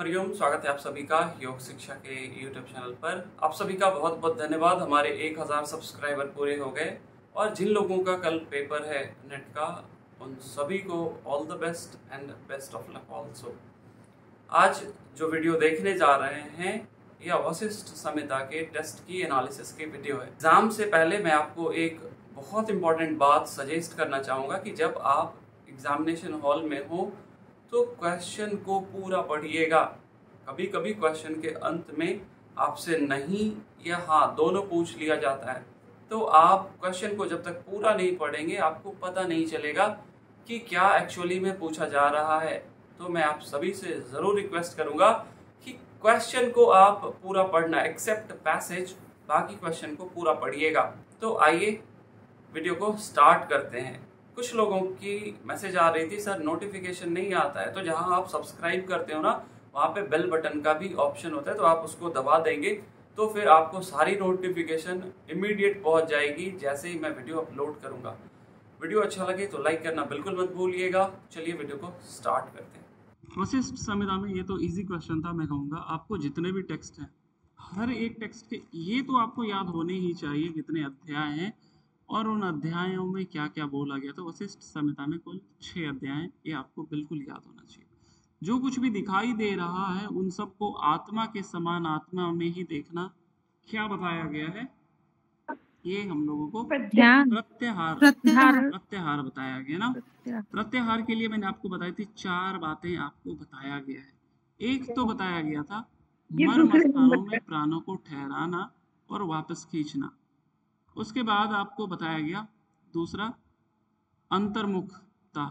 हरिओम, स्वागत है आप सभी का योग शिक्षा के YouTube चैनल पर। आप सभी का बहुत बहुत धन्यवाद। हमारे 1000 सब्सक्राइबर पूरे हो गए और जिन लोगों का कल पेपर है नेट का, उन सभी को all the best and best of luck also. आज जो वीडियो देखने जा रहे हैं यह वशिष्ठ संहिता के टेस्ट की एनालिसिस की वीडियो है। एग्जाम से पहले मैं आपको एक बहुत इंपॉर्टेंट बात सजेस्ट करना चाहूँगा कि जब आप एग्जामिनेशन हॉल में हो तो क्वेश्चन को पूरा पढ़िएगा। कभी कभी क्वेश्चन के अंत में आपसे नहीं या हाँ दोनों पूछ लिया जाता है, तो आप क्वेश्चन को जब तक पूरा नहीं पढ़ेंगे आपको पता नहीं चलेगा कि क्या एक्चुअली में पूछा जा रहा है। तो मैं आप सभी से ज़रूर रिक्वेस्ट करूँगा कि क्वेश्चन को आप पूरा पढ़ना, एक्सेप्ट पैसेज, बाकी क्वेश्चन को पूरा पढ़िएगा। तो आइए वीडियो को स्टार्ट करते हैं। कुछ लोगों की मैसेज आ रही थी, सर नोटिफिकेशन नहीं आता है। तो जहां आप सब्सक्राइब करते हो ना, वहां पे बेल बटन का भी ऑप्शन होता है, तो आप उसको दबा देंगे तो फिर आपको सारी नोटिफिकेशन इमीडिएट पहुंच जाएगी जैसे ही मैं वीडियो अपलोड करूंगा। वीडियो अच्छा लगे तो लाइक करना बिल्कुल मत भूलिएगा। चलिए वीडियो को स्टार्ट करते हैं। वशिष्ठ संहिता में ये तो इजी क्वेश्चन था। मैं कहूँगा आपको जितने भी टेक्स्ट हैं, हर एक टेक्स्ट के ये तो आपको याद होने ही चाहिए कितने अध्याय हैं और उन अध्यायों में क्या क्या बोला गया। तो वशिष्ठ संहिता में कुल 6 अध्याय हैं, ये आपको बिल्कुल याद होना चाहिए। जो कुछ भी दिखाई दे रहा है उन सबको आत्मा के समान आत्मा में ही देखना। क्या बताया गया है? ये हम लोगों को प्रत्याहार बताया गया ना। प्रत्याहार के लिए मैंने आपको बताई थी 4 बातें आपको बताया गया है। एक तो बताया गया था मर्म स्थानों में प्राणों को ठहराना और वापस खींचना। उसके बाद आपको बताया गया दूसरा अंतर्मुखता।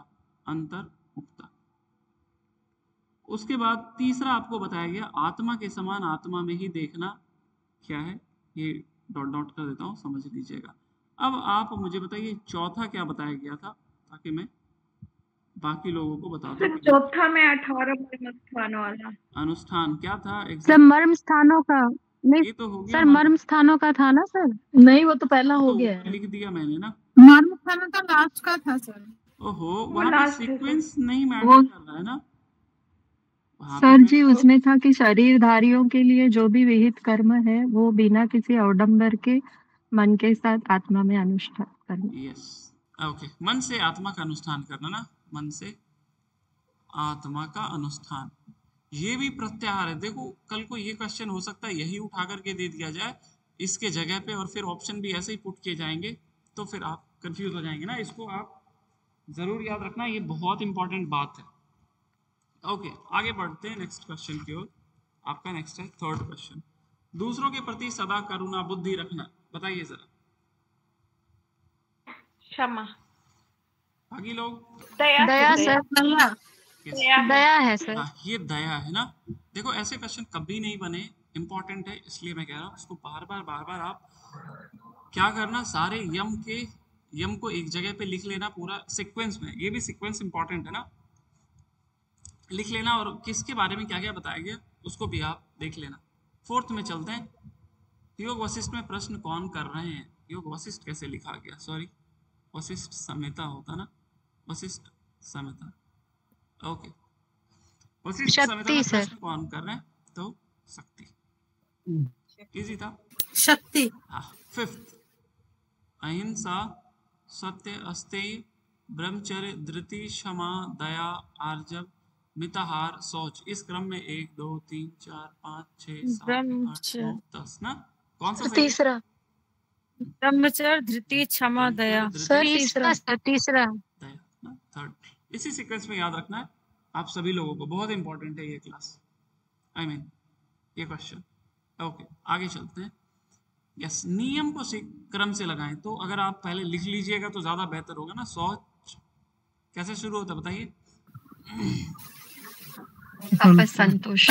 उसके बाद तीसरा आपको बताया गया आत्मा के समान आत्मा में ही देखना। क्या है ये? डॉट डॉट कर देता हूँ, समझ लीजिएगा। अब आप मुझे बताइए चौथा क्या बताया गया था, ताकि मैं बाकी लोगों को बता दूं। चौथा में 18 मर्म स्थानों वाला अनुष्ठान क्या था? सर मर्म स्थानों का नहीं, ये तो हो गया सर मर्म स्थानों का था ना सर? नहीं, वो तो पहला हो गया है। लिख दिया मैंने ना। मर्म स्थानों का लास्ट का था सर। ओहो, वहाँ पे सीक्वेंस नहीं मैटर कर रहा है ना सर जी। उसमें था कि शरीरधारियों के लिए जो भी विहित कर्म है वो बिना किसी अवडंबर के मन के साथ आत्मा में अनुष्ठान करना। Yes, okay. मन से आत्मा का अनुष्ठान करना ना, मन से आत्मा का अनुष्ठान, ये भी प्रत्याहार है। देखो कल को ये क्वेश्चन हो सकता है यही उठा करके दे दिया जाए इसके जगह पे, और फिर ऑप्शन भी ऐसे ही पुट किए जाएंगे, तो फिर आप कंफ्यूज हो जाएंगे ना। इसको आप जरूर याद रखना, ये बहुत इंपॉर्टेंट बात है। ओके, आगे बढ़ते हैं नेक्स्ट क्वेश्चन की ओर। आपका नेक्स्ट है 3rd क्वेश्चन। दूसरों के प्रति सदा करुणा बुद्धि रखना। बताइए जरा। क्षमा, बाकी लोग दया सर। दया है सर। ये दया है ना। देखो ऐसे क्वेश्चन कभी नहीं बने, इंपॉर्टेंट है इसलिए मैं कह रहा हूँ इसको बार बार आप क्या करना, सारे यम को एक जगह पे लिख लेना पूरा सीक्वेंस में। ये भी सीक्वेंस इंपॉर्टेंट है ना, लिख लेना। और किसके बारे में क्या क्या बताया गया उसको भी आप देख लेना। 4th में चलते हैं। योग वशिष्ठ में प्रश्न कौन कर रहे हैं? योग वशिष्ठ कैसे लिखा गया? सॉरी, वशिष्ठ संहिता होता ना, वशिष्ठ संहिता। ओके, वशिष्ठ संहिता में प्रश्न कौन कर रहे हैं? तो शक्ति। इजी था, शक्ति। 5th, अहिंसा, सत्य, अस्तेय, ब्रह्मचर्य, धृति, क्षमा, दया, आर्जव, मिताहार, शौच। इस क्रम में 1 2 3 4 5 6 7 8 9 10 ना। कौन सा तीसरा? ब्रह्मचर्य, धृति, क्षमा, दया। सर तीसरा दया ना, 3rd। इसी सीक्वेंस में याद रखना है आप सभी लोगों को, बहुत इंपॉर्टेंट है ये क्लास, ये क्वेश्चन। ओके, आगे चलते हैं। यस, नियम को क्रम से लगाएं। तो अगर आप पहले लिख लीजिएगा तो ज्यादा बेहतर होगा ना। शौच कैसे शुरू होता है बताइए? संतोष,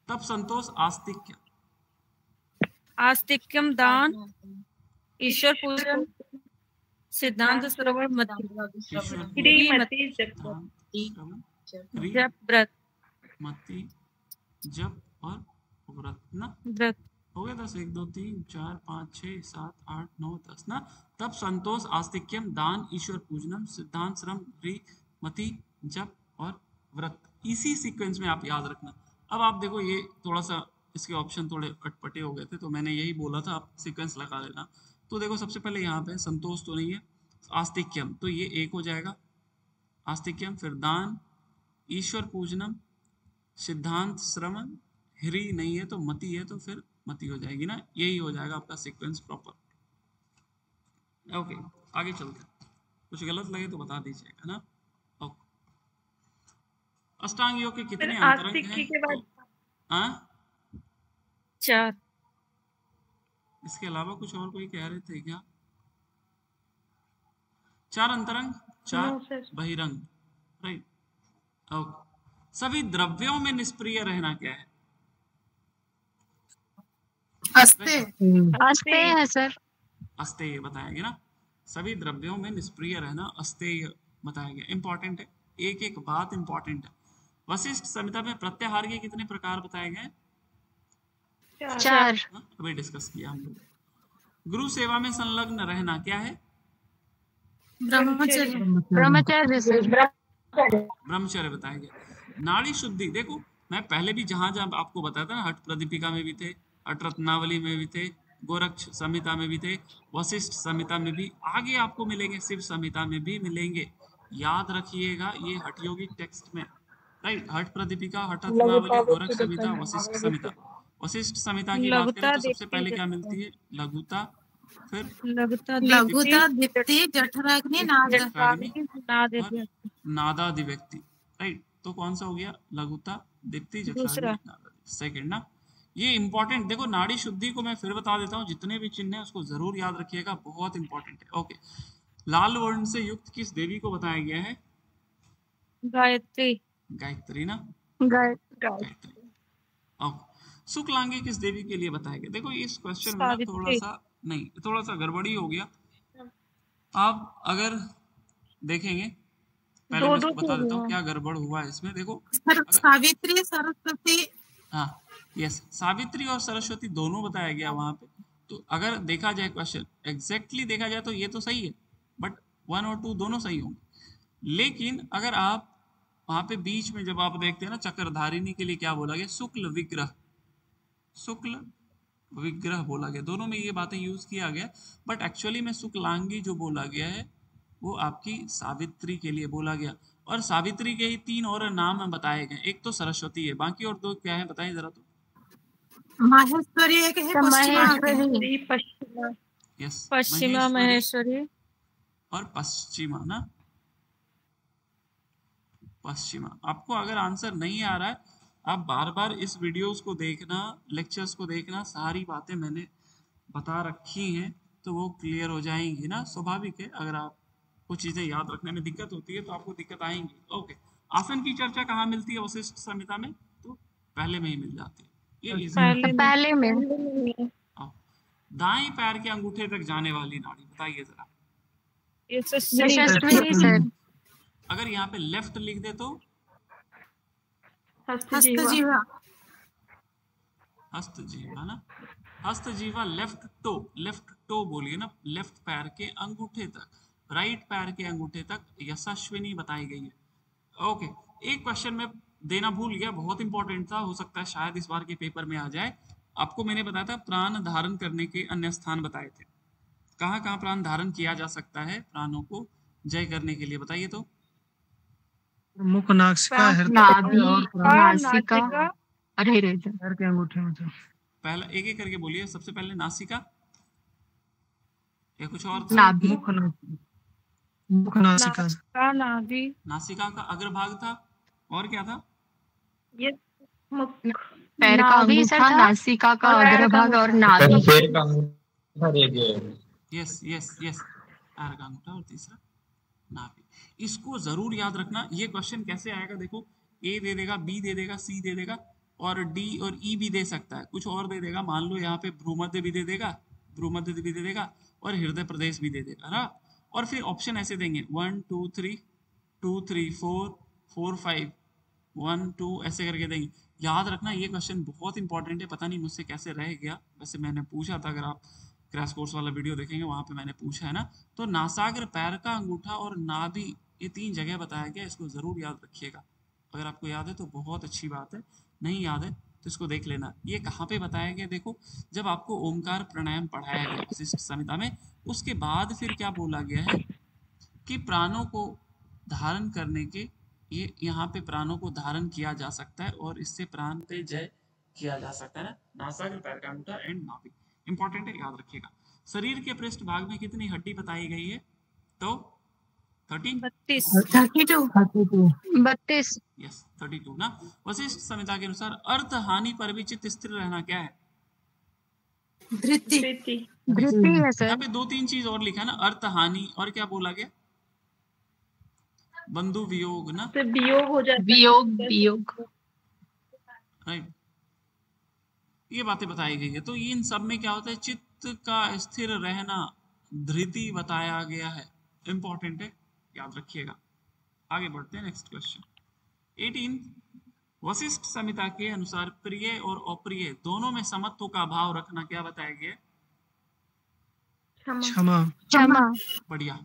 तप संतोष, आस्तिक्य, आस्तिक्यम, दान, ईश्वर पूजन, सिद्धांत श्रवण, मति, जप, व्रत, मति, जप और व्रत ना। व्रत हो गया 10, 1 2 3 4 5 6 7 8 9 10 ना। तब संतोष, आस्तिक्यम, दान, ईश्वर पूजनम, सिद्धांत, श्रम, ह्री, मति, जप और व्रत, इसी सीक्वेंस में आप याद रखना। अब आप देखो ये थोड़ा सा इसके ऑप्शन थोड़े अटपटे हो गए थे, तो मैंने यही बोला था आप सीक्वेंस लगा लेना। तो देखो सबसे पहले यहाँ पे संतोष तो नहीं है, आस्तिक्यम तो ये एक हो जाएगा, आस्तिक्यम, फिर दान, ईश्वर पूजनम, सिद्धांत श्रवण, ह्री नहीं है तो मति है, तो फिर मति हो जाएगी ना, यही हो जाएगा आपका सीक्वेंस प्रॉपर। ओके आगे चलते हैं, कुछ गलत लगे तो बता दीजिएगा ना। ओके, अष्टांग योग के कितने अंतरंग हैं? के बाद हाँ 4। इसके अलावा कुछ और कोई कह रहे थे क्या? 4 अंतरंग, 4 बहिरंग, राइट। ओके, सभी द्रव्यों में निष्क्रिय रहना क्या है? अस्तेय है सर। अस्तेय बताया गया ना, सभी द्रव्यों में निष्क्रिय रहना अस्तेय बताया गया। इंपॉर्टेंट है, एक एक बात इंपॉर्टेंट है। वशिष्ठ संहिता में प्रत्याहार के कितने प्रकार बताए गए? 4। अभी डिस्कस किया हम लोग। गुरु सेवा में संलग्न रहना क्या है? ब्रह्मचर्य। ब्रह्मचर्य बताया गया। नाड़ी शुद्धि, देखो मैं पहले भी जहां जहां आपको बताया था ना, हठ प्रदीपिका में भी थे, हठ रत्नावली में भी थे, गोरक्ष संहिता में भी थे, वशिष्ठ संहिता में भी, आगे आपको मिलेंगे, शिव संहिता में भी मिलेंगे। याद रखिएगा ये हठ योगी टेक्स्ट में, राइट। हठ प्रदीपिका, हठ रत्नावली, गोरक्ष संहिता, वशिष्ठ संहिता। वशिष्ठ संहिता की बात करें तो सबसे पहले क्या मिलती है? लघुता, फिर लघुता, दीप्ति, जठराग्नि, नादादिव्यक्ति, राइट। तो कौन सा हो गया? लघुता, दीप्ति, जठराग्नि, नादादिव्यक्ति। सेकंड ना, ये इंपॉर्टेंट, देखो नाड़ी शुद्धि को मैं फिर बता देता हूँ, जितने भी चिन्ह है उसको जरूर याद रखिएगा, बहुत इंपॉर्टेंट है। ओके, लाल वर्ण से युक्त किस देवी को बताया गया है? गायत्री। गायत्री ना, गायत्री। ओके, शुक्लांगी किस देवी के लिए बताया गया? देखो इस क्वेश्चन में ना थोड़ा सा नहीं, थोड़ा सा गड़बड़ी हो गया। आप अगर देखेंगे, पहले मैं इसको बता देता हूँ क्या गड़बड़ हुआ है इसमें। देखो सावित्री, सरस्वती, हाँ यस, सावित्री और सरस्वती दोनों बताया गया वहां पे। तो अगर देखा जाए क्वेश्चन एग्जैक्टली देखा जाए तो ये तो सही है, बट 1 और 2 दोनों सही होंगे। लेकिन अगर आप वहां पे बीच में जब आप देखते हैं ना, चक्रधारिणी के लिए क्या बोला गया? शुक्ल विग्रह, शुक्ल विग्रह बोला गया, दोनों में ये बातें यूज किया गया, बट एक्चुअली में शुक्लांगी जो बोला गया है वो आपकी सावित्री के लिए बोला गया। और सावित्री के ही 3 और नाम बताए गए, एक तो सरस्वती है, बाकी और 2 क्या है बताइए जरा। तो माहेश्वरी एक है, यस, पश्चिमा महेश्वरी और पश्चिमा ना, पश्चिमा। आपको अगर आंसर नहीं आ रहा है, आप बार बार इस वीडियोस को देखना, लेक्चर्स को देखना, सारी बातें मैंने बता रखी हैं, तो वो क्लियर हो जाएंगी ना। स्वाभाविक है, अगर आप कुछ चीजें याद रखने में दिक्कत होती है तो आपको दिक्कत आएंगी। ओके, आसन की चर्चा कहाँ मिलती है वशिष्ठ संहिता में? तो पहले में ही मिल जाती है, ये पहले में। दाएं पैर के अंगूठे तक जाने वाली नाड़ी बताइए जरा। अगर यहाँ पे लेफ्ट लिख दे तो हस्तजीवा, हस्तजीवा ना, हस्तजीवा। लेफ्ट टो बोलिए ना, लेफ्ट पैर के अंगूठे तक, राइट पैर के अंगूठे तक यशस्विनी बताई गई है। ओके, एक क्वेश्चन में देना भूल गया, बहुत इंपॉर्टेंट था, हो सकता है शायद इस बार के पेपर में आ जाए। आपको मैंने बताया था प्राण धारण करने के अन्य स्थान बताए थे, कहाँ कहाँ प्राण धारण किया जा सकता है प्राणों को जय करने के लिए, बताइए तो। मुख, नासिका, नाभि और नासिका, अरे पैर के अंगूठे में। तो पहला एक एक करके बोलिए, सबसे पहले नासिका या कुछ और? नाभि, मुख, नासिका, नाभि, नासिका का अग्रभाग था, और क्या था? ये मुख, पैर का अंगूठा, नासिका का अग्रभाग और नाभि। यस यस यस, पैर का अंगूठा और तीसरा नाभि। इसको जरूर याद रखना। ये क्वेश्चन कैसे आएगा देखो, ए दे देगा, बी दे देगा, सी दे देगा, और डी और ई भी दे सकता है, कुछ और दे देगा। मान लो यहाँ पे भ्रूमध्य भी दे देगा, भ्रूमध्य भी दे देगा, और हृदय प्रदेश भी दे देगा ना। और फिर ऑप्शन ऐसे देंगे 1 2 3 2 3 4 4 5 1 2 ऐसे करके देंगे। याद रखना ये क्वेश्चन बहुत इंपॉर्टेंट है, पता नहीं मुझसे कैसे रह गया, वैसे मैंने पूछा था, अगर आप क्रैश कोर्स वाला वीडियो देखेंगे वहां पे मैंने पूछा है ना। तो नासाग्र, पैर का अंगूठा और नाभि, ये 3 जगह बताया गया, इसको जरूर याद रखिएगा। अगर आपको याद है तो बहुत अच्छी बात है, नहीं याद है तो इसको देख लेना। ये कहाँ पे बताया गया, देखो जब आपको ओमकार प्राणायाम पढ़ाया गया वशिष्ठ संहिता में, उसके बाद फिर क्या बोला गया है कि प्राणों को धारण करने के, ये यहाँ पे प्राणों को धारण किया जा सकता है और इससे प्राण पे जय किया जा सकता है ना। नासाग्र, पैर का अंगूठा एंड नाभि इंपॉर्टेंट है, याद रखिएगा। शरीर के पृष्ठ भाग में कितनी हड्डी बताई गई है, तो 13 32 यस 32 ना। वशिष्ठ संहिता के अनुसार अर्थ हानि पर भी चित्त स्थिर रहना क्या है, धृति धृति है यहाँ सर। पे 2-3 चीज और लिखा है ना, अर्थ हानि और क्या बोला गया, बंधु वियोग ना, वियोग हो जाता है। वियोग राइट, ये बातें बताई गई है। तो इन सब में क्या होता है, चित्त का स्थिर रहना, धृति बताया गया है, इंपॉर्टेंट है, याद रखिएगा। आगे बढ़ते हैं, नेक्स्ट क्वेश्चन 18। वशिष्ठ संहिता के अनुसार प्रिय और अप्रिय दोनों में समत्व का भाव रखना क्या बताया गया, क्षमा। बढ़िया,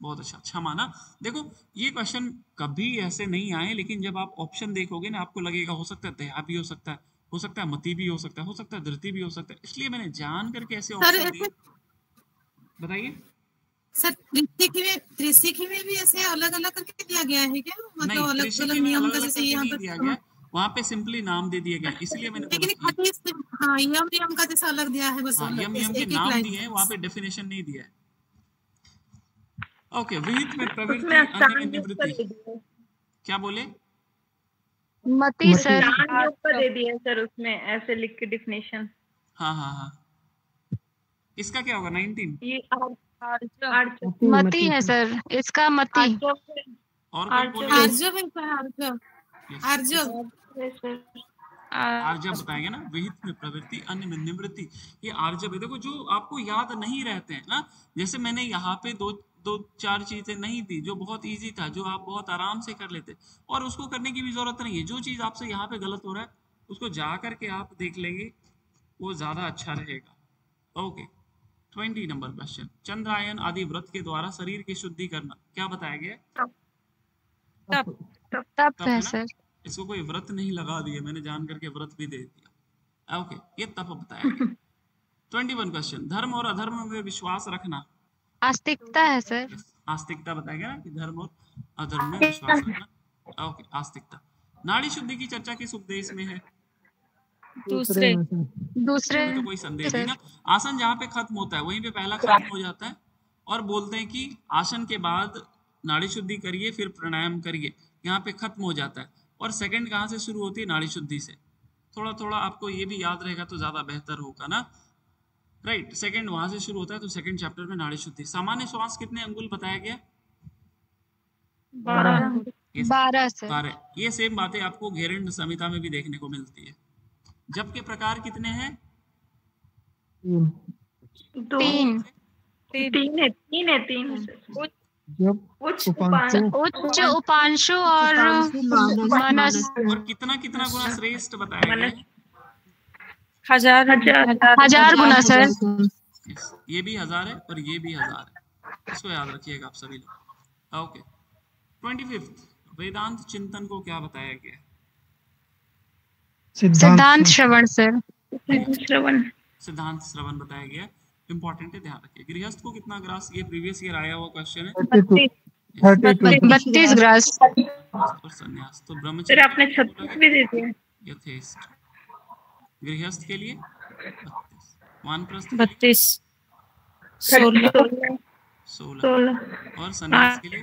बहुत अच्छा, क्षमा ना। देखो ये क्वेश्चन कभी ऐसे नहीं आए, लेकिन जब आप ऑप्शन देखोगे ना आपको लगेगा हो सकता है दया भी हो सकता है मति भी हो सकता है धृति भी हो सकता है, इसलिए मैंने जान करके ऐसे ऑप्शन दिए। बताइए सर, त्रिशिखी में भी ऐसे अलग अलग करके दिया गया है क्या, मतलब नहीं, अलग त्रिशिखी अलग में नियम अलग का, अलग जैसे करके यहाँ नहीं दिया गया, वहाँ पे सिंपली नाम दे दिए गए, इसलिए मैंने लेकिन गलत किया। हाँ, यम का जैसा अलग दिया है, बस हाँ, यम के एक नाम लाइन दिए हैं, वहाँ पे डेफिनेशन नहीं दिया है। ओके, विहित में प्रवृत्ति, अन्य में निवृत्ति, क्या बोले, मति सर। दे दिया सर उसमें ऐसे लिख के डेफिनेशन। हाँ, इसका क्या होगा 19, ये मति है सर, इसका मति। और कोई बोले, आर्जव है सर, आर्जव आर्जव बताएंगे ना, विहित में प्रवृत्ति अन्य में निवृत्ति, ये आर्जव है। देखो जो आपको याद नहीं रहते हैं ना, जैसे मैंने यहाँ पे दो चार चीजें नहीं दी जो बहुत इजी था, जो आप बहुत आराम से कर लेते, और उसको करने की भी जरूरत नहीं है। जो चीज आपसे यहाँ पे गलत हो रहा है उसको जा करके आप देख लेंगे, वो ज्यादा अच्छा रहेगा। ओके, 20 नंबर क्वेश्चन, चंद्रायन आदि व्रत के द्वारा शरीर की शुद्धि करना क्या बताया गया, तप है सर। इसको कोई व्रत नहीं लगा दिए, मैंने जान करके व्रत भी दे दिया। ओके, ये तप बताया गया। 21 क्वेश्चन, धर्म और अधर्म में विश्वास रखना, आस्तिकता है सर। आस्तिकता बताया गया ना कि धर्म और अधर्म में विश्वास रखना। ओके, आस्तिकता। नाड़ी शुद्धि की चर्चा किस उपदेश में है, दूसरे तो कोई संदेह नहीं ना। आसन जहाँ पे खत्म होता है वहीं पे पहला खत्म हो जाता है, और बोलते हैं कि आसन के बाद नाड़ी शुद्धि करिए फिर प्राणायाम करिए, यहाँ पे खत्म हो जाता है। और सेकंड कहाँ से शुरू होती है, नाड़ी शुद्धि से। थोड़ा थोड़ा आपको ये भी याद रहेगा तो ज्यादा बेहतर होगा ना, राइट। सेकंड वहां से शुरू होता है, तो सेकंड चैप्टर में नाड़ी शुद्धि। सामान्य श्वास कितने अंगुल बताया गया, 12 सर। 12। ये सेम बातें आपको घेरंड संहिता में भी देखने को मिलती है। जप के प्रकार कितने हैं, 3 उच्च, उपांशु और मानस। और कितना कितना गुना श्रेष्ठ बताया गया है, 1000 गुना सर। ये भी 1000 है और ये भी 1000 है, इसको याद रखिएगा आप सभी लोग। ओके, 25 वेदांत चिंतन को क्या बताया गया, सिद्धांत श्रवण सर। सिद्धांत श्रवण बताया गया, इंपॉर्टेंट है, ध्यान रखिए। गृहस्थ को कितना ग्रास, ये प्रीवियस ईयर आया हुआ क्वेश्चन है, 32 ग्रास। और संन्यास तो ब्रह्मचर्य आपने 36 भी दे दिया, यथेष्ट। गृहस्थ के लिए 32, वानप्रस्थ 32 16 और संन्यास के लिए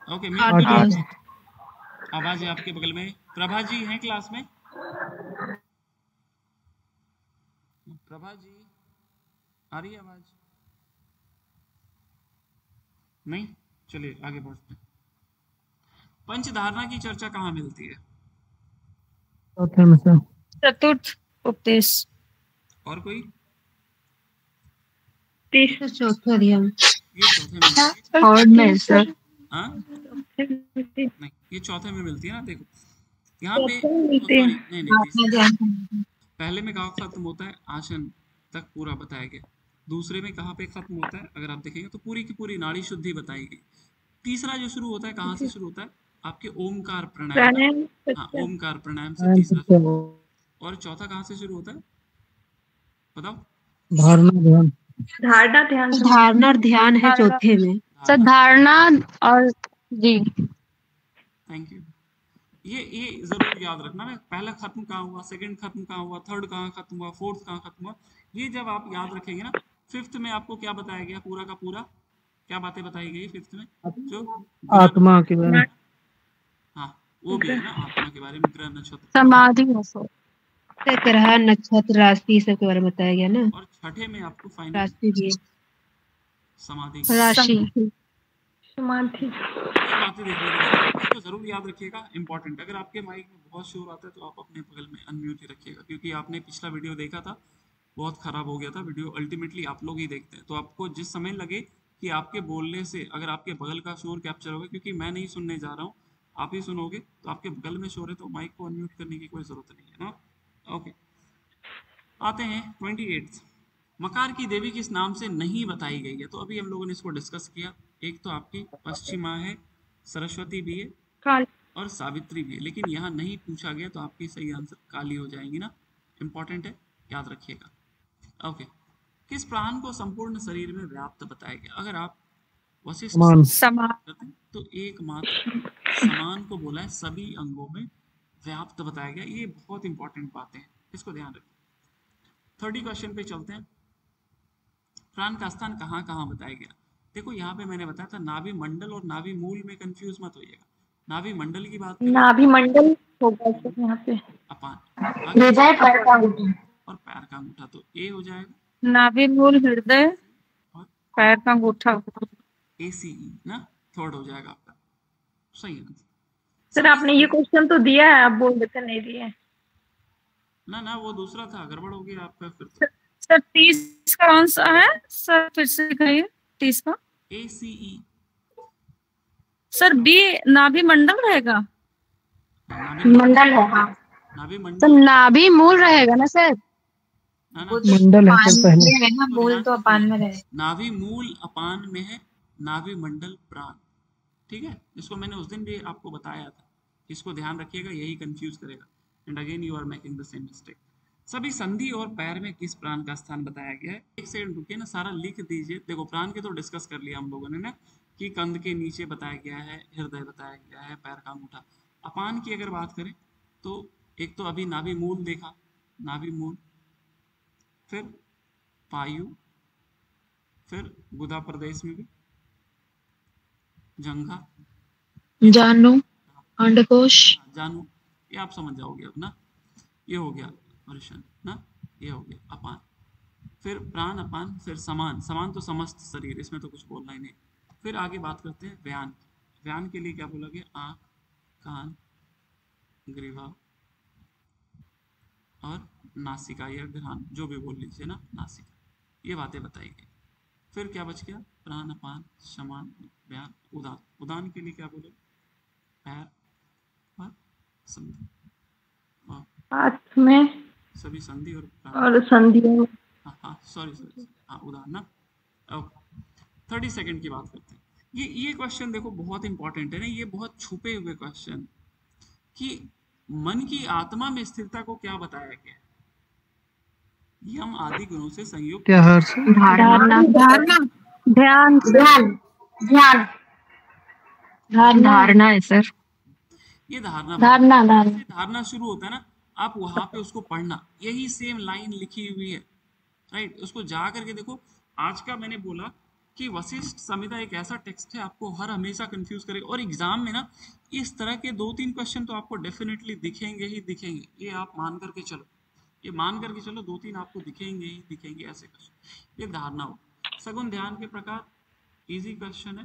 ओके। आवाज है आपके बगल में, प्रभा जी हैं क्लास में, प्रभा जी आ रही है आवाज, नहीं, चलिए आगे बढ़ते हैं। पंचधारणा की चर्चा कहाँ मिलती है, चतुर्थ उपदेश। और कोई, चौथे अध्याय ये चौथे में थर्ड में सर। हाँ मिलती नहीं, ये चौथे में मिलती है ना। देखो यहाँ पे मिलती है। नहीं नहीं तीसरे पहले में कहाँ खत्म होता है, आसन तक पूरा बताया गया। दूसरे में कहाँ पे खत्म होता है, अगर आप देखेंगे तो पूरी की पूरी नाड़ी शुद्धि बताई गई। तीसरा जो शुरू होता है कहाँ से शुरू होता है, आपके ओमकार प्राणायाम। प्राणायाम हाँ ओमकार प्राणायाम से तीसरा शुरू होता है। और चौथा कहाँ से शुरू होता है बताओ? धारणा ध्यान। धारणा ध्यान धारणा और ध्यान है चौथे में। सर धारणा और जी थैंक यू। ये जरूर याद रखना ना, पहला खत्म कहाँ हुआ, सेकंड खत्म कहाँ हुआ, थर्ड कहाँ खत्म हुआ, फोर्थ कहाँ खत्म हुआ। ये जब आप याद रखेंगे ना, फिफ्थ में आपको क्या बताया गया पूरा का पूरा, क्या बातें बताई गई फिफ्थ में, जो आत्मा के बारे में। हाँ वो भी है ना, आत्मा के बारे में, ग्रह नक्षत्र समाधि है सर। ग्रह नक्षत्र राशि सब के बारे में बताया गया ना। और छठे में आपको फाइनल राशि भी समाधि राशि समाधि। ये बातें देखिएगा, इसको जरूर याद रखिएगा, इंपॉर्टेंट। अगर आपके माइक में बहुत शोर आता है तो आप अपने बगल में अनम्यूट ही रखिएगा, क्योंकि आपने पिछला वीडियो देखा था बहुत खराब हो गया था वीडियो। अल्टीमेटली आप लोग ही देखते हैं, तो आपको जिस समय लगे कि आपके बोलने से अगर आपके बगल का शोर कैप्चर होगा, क्योंकि मैं नहीं सुनने जा रहा हूँ आप ही सुनोगे, तो आपके बगल में शोर है तो माइक को अनम्यूट करने की कोई जरूरत नहीं है ना। ओके आते हैं 28। मकार की देवी किस नाम से नहीं बताई गई है, तो अभी हम लोगों ने इसको डिस्कस किया। एक तो आपकी पश्चिमा है, सरस्वती भी है काल और सावित्री भी है, लेकिन यहाँ नहीं पूछा गया, तो आपकी सही आंसर काली हो जाएंगी ना। इंपॉर्टेंट है, याद रखिएगा। ओके किस प्राण को संपूर्ण शरीर में व्याप्त बताया गया, अगर आप वशिष्ठ समान। समान करते हैं, तो एकमात्र समान को बोला है, सभी अंगों में व्याप्त बताया गया। ये बहुत इंपॉर्टेंट बातें हैं, इसको ध्यान रखिए। 30 क्वेश्चन पे चलते हैं। प्राण का स्थान कहाँ कहाँ बताया गया, देखो यहाँ पे मैंने बताया था नाभि मंडल और नाभि मूल में कंफ्यूज मत होइएगा। नाभि मंडल की बात करें, नाभि मंडल होगा सर यहाँ पे। अपान, आगे हृदय पैर का अंगूठा। और पैर का अंगूठा, तो ए हो जाएगा, नाभि मूल हृदय और पैर का अंगूठा। ACE ना, थर्ड हो जाएगा आपका सही आंसर। सर आपने ये क्वेश्चन तो दिया है, आप बोल देते नहीं दिए। ना ना वो दूसरा था, गड़बड़ हो गया आपका फिर तो। सर 30 का कौन सा है सर, फिर से कहिए 30 का। ACE सर बी नाभि मंडल रहेगा। नाभि मंडल है हाँ। नाभि तो मंडल नाभि मूल रहेगा ना सर। ना ना मंडल है सर पहले। है ना, बोल तो अपान में रहे। नाभि मूल अपान में है, नाभि मंडल प्राण, ठीक है। इसको मैंने उस दिन भी आपको बताया था, इसको ध्यान रखिएगा, यही कंफ्यूज करेगा। And again you are making the same mistake. सभी संधि और पैर में किस प्राण का स्थान बताया गया है, एक सेकंड रुकिए ना, सारा लिख दीजिए। देखो प्राण के तो डिस्कस कर लिया हम लोगों ने ना, कि कंध के नीचे बताया गया है, हृदय बताया गया है, पैर का अंगूठा। अपान की अगर बात करें तो एक तो अभी नाभि मूल देखा, नाभि मूल, फिर पायु, फिर गुदा प्रदेश में भी जंघा, जानू अंडकोश। जानू, ये आप समझ जाओगे अब ना। ये हो गया वर्षण ना, ये हो गया अपान, फिर प्राण अपान, फिर समान, समान तो समस्त शरीर, इसमें तो कुछ बोलना ही नहीं। फिर आगे बात करते हैं व्यान। व्यान के लिए क्या बोला गया, आँख, कान, ग्रीवा और नासिका या घ्राण, जो भी बोल लीजिए ना, नासिका, ये बातें बताई गई। फिर क्या बच गया, प्राण अपान समान व्यान उदान। उदान के लिए क्या बोले, पैर और संधि, और हाथ में सभी संधि और प्राण। और संधियों। हाँ सॉरी हाँ उदान ना। ओके 30 सेकंड की बात करते हैं। ये क्वेश्चन देखो बहुत इंपॉर्टेंट है ना, ये बहुत छुपे हुए क्वेश्चन, कि मन की आत्मा में स्थिरता को क्या बताया गया है। यम आदि गुणों से संयुक्त क्या हर्ष? धारणा धारणा ध्यान ध्यान ध्यान धारणा है सर। ये धारणा धारणा धारणा शुरू होता है ना, आप वहां पे उसको पढ़ना, यही सेम लाइन लिखी हुई है, राइट। उसको जा करके देखो। आज का मैंने बोला कि वशिष्ठ संहिता एक ऐसा टेक्स्ट है, आपको हर हमेशा कंफ्यूज करेगा, और एग्जाम में ना इस तरह के 2-3 क्वेश्चन तो आपको डेफिनेटली दिखेंगे ही दिखेंगे, ये आप मान करके चलो, ये मान करके चलो, 2-3 आपको दिखेंगे ही दिखेंगे ऐसे क्वेश्चन। ये धारणा हो। सगुन ध्यान के प्रकार, इजी क्वेश्चन है,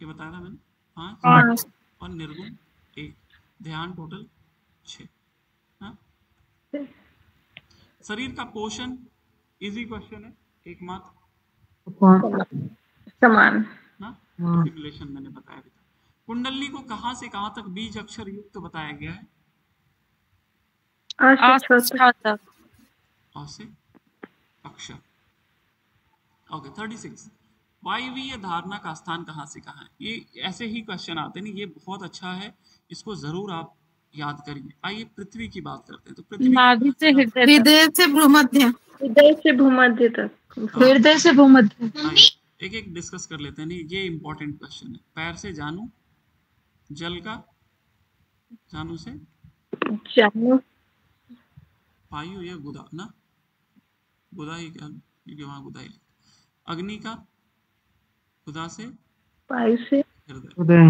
ये बताया था मैंने, 5 और निर्गुण 1, ध्यान टोटल 6। हाँ? शरीर का पोषण, इजी क्वेश्चन है, एकमात्र समान ना, हाँ। सिमुलेशन मैंने बताया भी था। कुंडली को कहाँ से कहाँ तक बीज अक्षर युक्त बताया गया है? आस्था तक। अ से अक्षर। ओके 36 वायवीय धारणा का स्थान कहाँ से कहाँ है? ये ऐसे ही क्वेश्चन आते हैं, ये बहुत अच्छा है, इसको जरूर आप याद करिए। आइए पृथ्वी की बात करते हैं। तो पृथ्वी नाभि से हृदय तक। हृदय से भ्रूमध्य। हृदय से भूमध्य तक। हृदय से भूमध्य। एक एक डिस्कस कर लेते हैं। नहीं, ये इंपॉर्टेंट क्वेश्चन है। पैर से जानू, जल का जानू से जानू वायु या गुदा ना, गुदा ही क्या, क्योंकि वहां गुदा ही। अग्नि का गुदा से वायु से हृदय, हृदय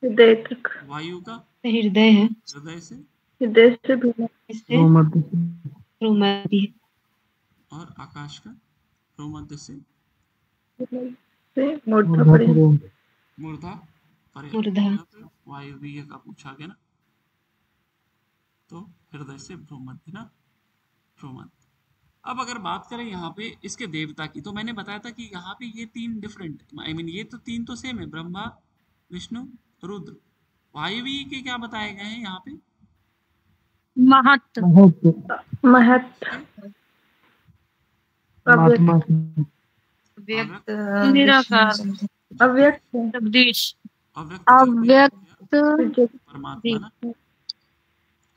हृदय तक। वायु का हृदय है। हृदय से हृदय से भूमध्य भूमध्य। और आकाश का भूमध्य से मूर्धा पर्यंत। मूर्धा मूर्धा। वायवीय का पूछा गया ना, तो हृदय से भ्रूमध्य ना, भ्रूमध्य। अब अगर बात करें यहाँ पे इसके देवता की, तो मैंने बताया था कि यहाँ पे ये तीन डिफरेंट, आई मीन ये तो तीन तो सेम है, ब्रह्मा विष्णु रुद्र। वायवीय के क्या बताए गए हैं यहाँ पे? महत्व, महत्व, परमात्मा व्यक्त, निराकार, अव्यक्त, जगदीश, अव्यक्त परमात्मा ना,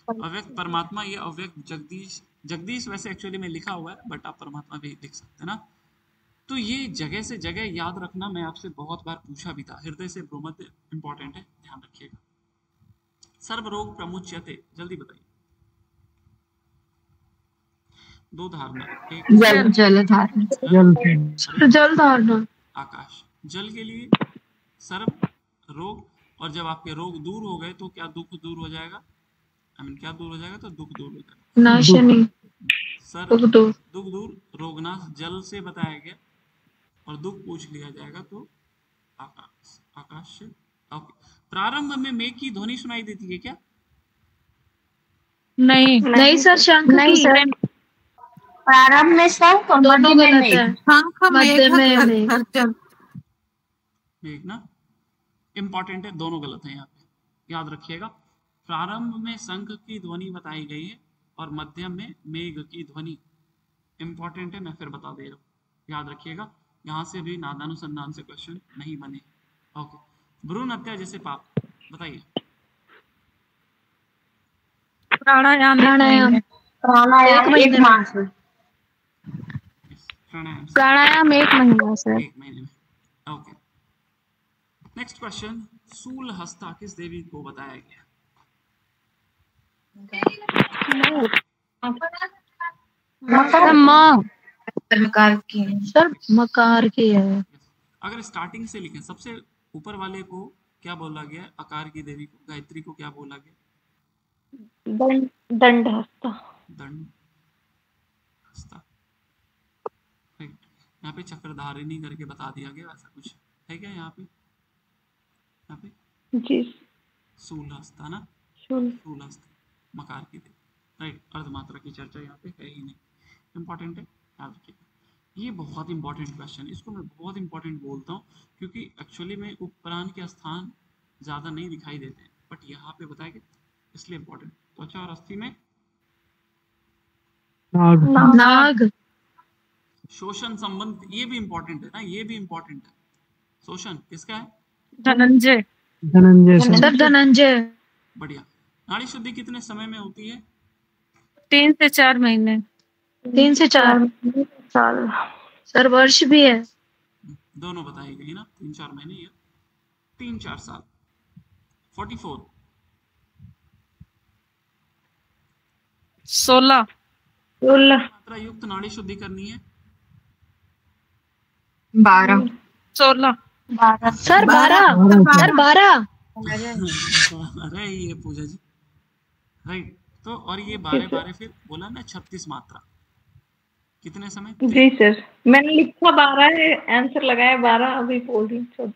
अव्यक्त परमात्मा, ये अव्यक्त जगदीश। जगदीश वैसे एक्चुअली में लिखा हुआ है, बट आप परमात्मा भी लिख सकते हैं ना। तो ये जगह से जगह याद रखना, मैं आपसे बहुत बार पूछा भी था। हृदय से भ्रूमध्य इंपॉर्टेंट है, ध्यान रखिएगा। सर्व रोग प्रमुच्यते, जल्दी बताइए। दो धारणा, एक जल धारणा। जल धारणा। आकाश। जल के लिए सर्व रोग, और जब आपके रोग दूर हो गए तो क्या दुख दूर हो जाएगा? आई मीन क्या दूर हो जाएगा? तो दुख दूर हो जाएगा। नाशनी। सर दुख दूर, रोगनाश जल से बताया गया, और दुख पूछ लिया जाएगा तो आकाश, आकाश से। ओके, प्रारंभ में मेघ की ध्वनि सुनाई देती है क्या? नहीं सर, शंख की। प्रारंभ में शंख और मध्य में मेघ। शंख मध्य में मेघ गर्जन। मेघ ना इंपॉर्टेंट है, दोनों गलत है यहाँ पे, याद रखिएगा। प्रारंभ में शंख की ध्वनि बताई गई है और मध्य में मेघ की ध्वनि। इंपॉर्टेंट है, मैं फिर बता दे रहा हूँ, याद रखिएगा। यहाँ से भी नादानुसंधान से क्वेश्चन नहीं बने। ओके, भ्रूण हत्या जैसे पाप बताइए। प्राणायाम। एक माह से। प्राणायाम 1 महीना सर। 1 महीने में। Okay, next question. सूल हस्ता किस देवी को बताया गया? मकार की सर, मकार की है। अगर स्टार्टिंग से लिखें, सबसे ऊपर वाले को क्या बोला गया? आकार की देवी को, गायत्री को क्या बोला गया? दंड हस्ता। दंड हस्ता, राइट। यहाँ पे चक्रधारिणी करके बता दिया गया, ऐसा कुछ है क्या यहाँ पे? यहाँ पे जी सूल हस्ता ना, शूल। सूल हस्ता मकार की देवी, राइट। अर्धमात्रा की चर्चा यहाँ पे है ही नहीं। इंपॉर्टेंट है, याद रखिएगा। ये बहुत इंपॉर्टेंट क्वेश्चन है, इसको मैं बहुत इंपॉर्टेंट बोलता हूँ क्योंकि एक्चुअली में उपप्राण के स्थान ज्यादा नहीं दिखाई देते हैं, बट यहाँ पे बताया गया, इसलिए इंपॉर्टेंट। त्वचा और अस्थि में नाग। शोषण संबंध, ये भी इंपॉर्टेंट है ना, ये भी इंपॉर्टेंट है। शोषण किसका है? धनंजय। सर धनंजय। बढ़िया। नाड़ी शुद्धि कितने समय में होती है? 3 से 4 महीने। 3 से 4 साल। सर वर्ष भी है। दोनों बताई गई ना, 3-4 महीने या 3-4 साल। 44 16 मात्रा युक्त नाड़ी शुद्धि करनी है। 12 16 सर 12 अरे ये पूजा जी, राइट। तो और ये 12 फिर बोला ना 36 मात्रा, कितने समय? जी सर, मैंने लिखा 12 है, आंसर लगाया 12, अभी बोल रही 14।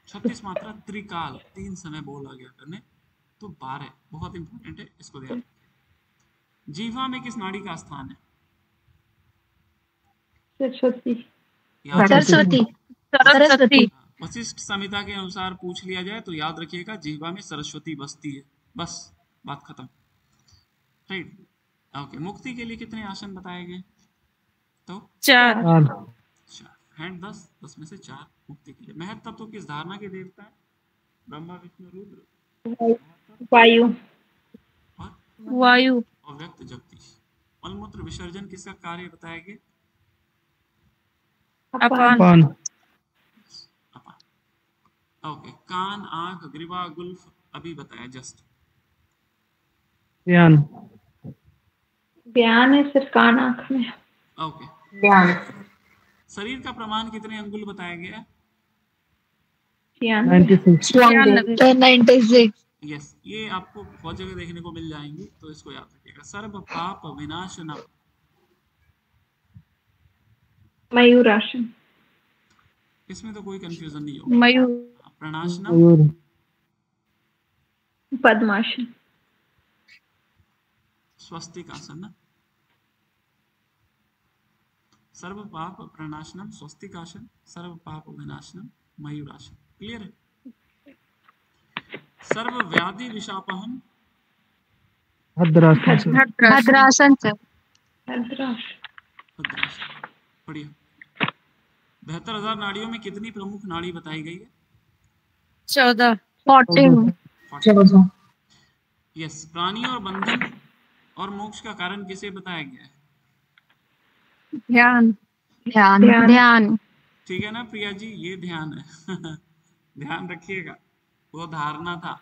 36 मात्रा त्रिकाल, 3 समय बोला गया करने, तो 12 बहुत इंपॉर्टेंट है, इसको ध्यान रखिए। जीवा में किस नाड़ी का स्थान है? सरस्वती। याद सरस्वती। वशिष्ठ संहिता के अनुसार पूछ लिया जाए तो याद रखिएगा जिह्वा में सरस्वती बसती है, बस बात खत्म। Right, okay. मुक्ति के लिए कितने आसन बताए गए? तो 4। हैंड 10 में से 4 मुक्ति के लिए। महत्व तो किस धारणा के देवता है? ब्रह्मा विष्णु रुद्र, वायु और वायु। अव्यक्त जगदीश। मलमूत्र विसर्जन किसका कार्य बताया गया? अपान। ओके। कान, आंख, ग्रीवा, गुल्फ अभी बताया जस्ट। ध्यान ध्यान है सिर्फ कान आंख में। ओके। ध्यान शरीर का प्रमाण कितने अंगुल बताया गया है? 96। यस, ये आपको बहुत जगह देखने को मिल जाएंगे, तो इसको याद रखिएगा। सर्व पाप विनाशनम। मयूरासन। इसमें तो कोई कंफ्यूजन नहीं होगा। मयूर। प्रणाशनम, पद्मासन। स्वस्तिक आसन ना। सर्व पाप प्रणाशनम स्वस्तिक आसन, सर्व पाप विनाशनम मयूरासन। क्लियर है? सर्व व्याधि विशापहम भद्रासन। भद्रासन सर। भद्रासन। बढ़िया। 72,000 नाड़ियों में कितनी प्रमुख नाड़ी बताई गई है? 14। 14। यस। प्राणी और बंधन और मोक्ष का कारण किसे बताया गया है? ध्यान। ध्यान। ठीक है ना प्रिया जी, ये ध्यान है। ध्यान रखिएगा, वो धारणा था।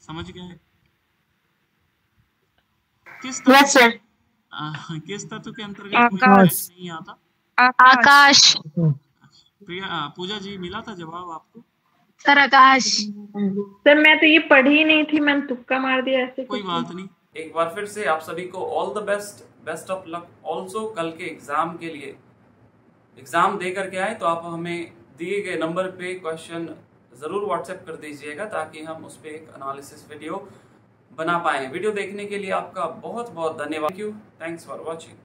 समझ गए? किस तत्व के अंतर्गत कोई आकाश। नहीं आता? आकाश। प्रिया, पूजा जी मिला था जवाब आपको? सर आकाश। सर मैं तो ये पढ़ी ही नहीं थी, मैंने तुक्का मार दिया ऐसे। कोई बात नहीं। एक बार फिर से आप सभी को all the best of luck. Also कल के एग्जाम के लिए, एग्जाम दे करके आए तो आप हमें दिए गए नंबर पे क्वेश्चन जरूर व्हाट्सएप कर दीजिएगा, ताकि हम उस पर एक एनालिसिस वीडियो बना पाए। वीडियो देखने के लिए आपका बहुत बहुत धन्यवाद। Thank you, thanks for watching.